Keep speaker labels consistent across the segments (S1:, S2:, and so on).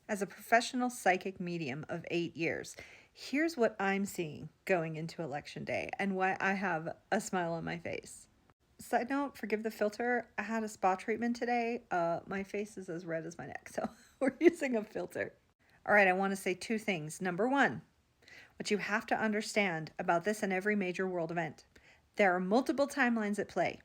S1: As a professional psychic medium of 8 years, here's what I'm seeing going into election day and why I have a smile on my face. Side note, forgive the filter. I had a spa treatment today. My face is as red as my neck, so we're using a filter. All right, I want to say two things. Number one, what you have to understand about this and every major world event. There are multiple timelines at play,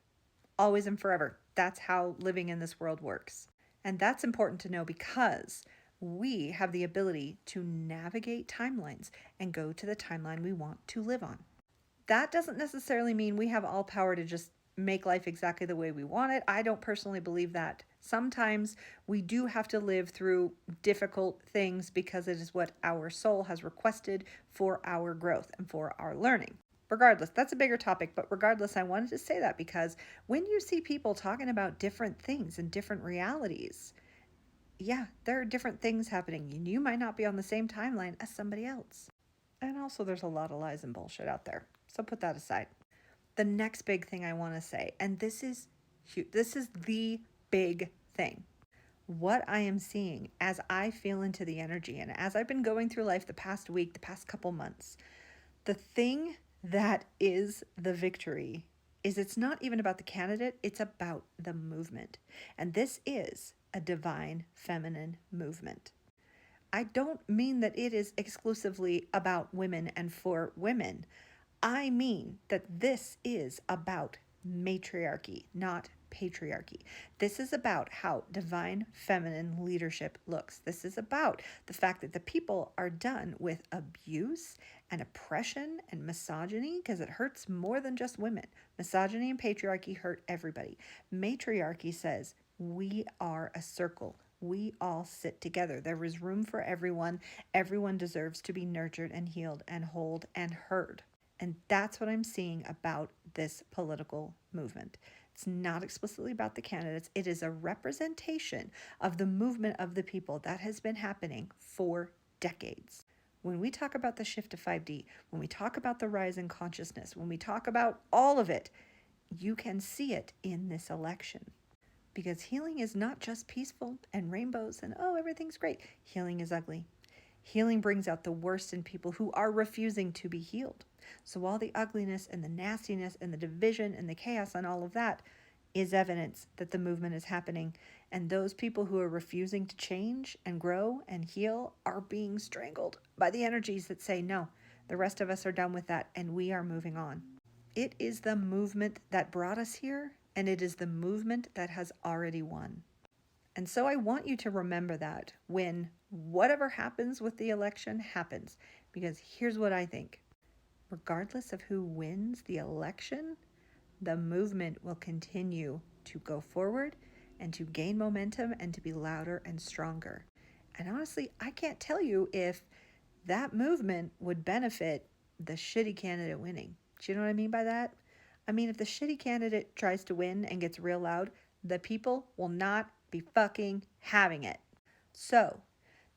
S1: always and forever. That's how living in this world works. And that's important to know because we have the ability to navigate timelines and go to the timeline we want to live on. That doesn't necessarily mean we have all power to just make life exactly the way we want it. I don't personally believe that. Sometimes we do have to live through difficult things because it is what our soul has requested for our growth and for our learning. Regardless, that's a bigger topic, but regardless, I wanted to say that because when you see people talking about different things and different realities, yeah, there are different things happening, and you might not be on the same timeline as somebody else. And also, there's a lot of lies and bullshit out there, so put that aside. The next big thing I want to say, and this is huge, this is the big thing. What I am seeing as I feel into the energy and as I've been going through life the past week, the past couple months, the thing that is the victory is it's not even about the candidate, it's about the movement. And this is a divine feminine movement. I don't mean that it is exclusively about women and for women. I mean that this is about matriarchy, not patriarchy. This is about how divine feminine leadership looks. This is about the fact that the people are done with abuse and oppression and misogyny because it hurts more than just women. Misogyny and patriarchy hurt everybody. Matriarchy says we are a circle. We all sit together. There is room for everyone. Everyone deserves to be nurtured and healed and whole and heard. And that's what I'm seeing about this political movement. It's not explicitly about the candidates. It is a representation of the movement of the people that has been happening for decades. When we talk about the shift to 5D, when we talk about the rise in consciousness, when we talk about all of it, you can see it in this election. Because healing is not just peaceful and rainbows and, oh, everything's great. Healing is ugly. Healing brings out the worst in people who are refusing to be healed. So all the ugliness and the nastiness and the division and the chaos and all of that is evidence that the movement is happening. And those people who are refusing to change and grow and heal are being strangled by the energies that say, no, the rest of us are done with that and we are moving on. It is the movement that brought us here, and it is the movement that has already won. And so I want you to remember that when whatever happens with the election happens, because here's what I think. Regardless of who wins the election, the movement will continue to go forward and to gain momentum and to be louder and stronger. And honestly, I can't tell you if that movement would benefit the shitty candidate winning. Do you know what I mean by that? I mean, if the shitty candidate tries to win and gets real loud, the people will not be fucking having it. So,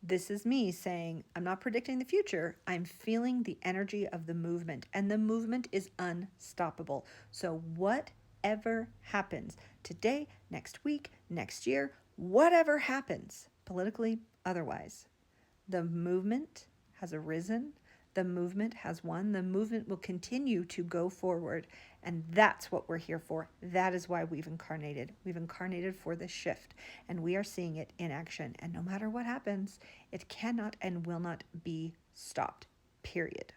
S1: this is me saying, I'm not predicting the future. I'm feeling the energy of the movement, and the movement is unstoppable. So, whatever happens today, next week, next year, whatever happens, politically, otherwise, the movement has arisen. The movement has won. The movement will continue to go forward. And that's what we're here for. That is why we've incarnated. We've incarnated for this shift. And we are seeing it in action. And no matter what happens, it cannot and will not be stopped. Period.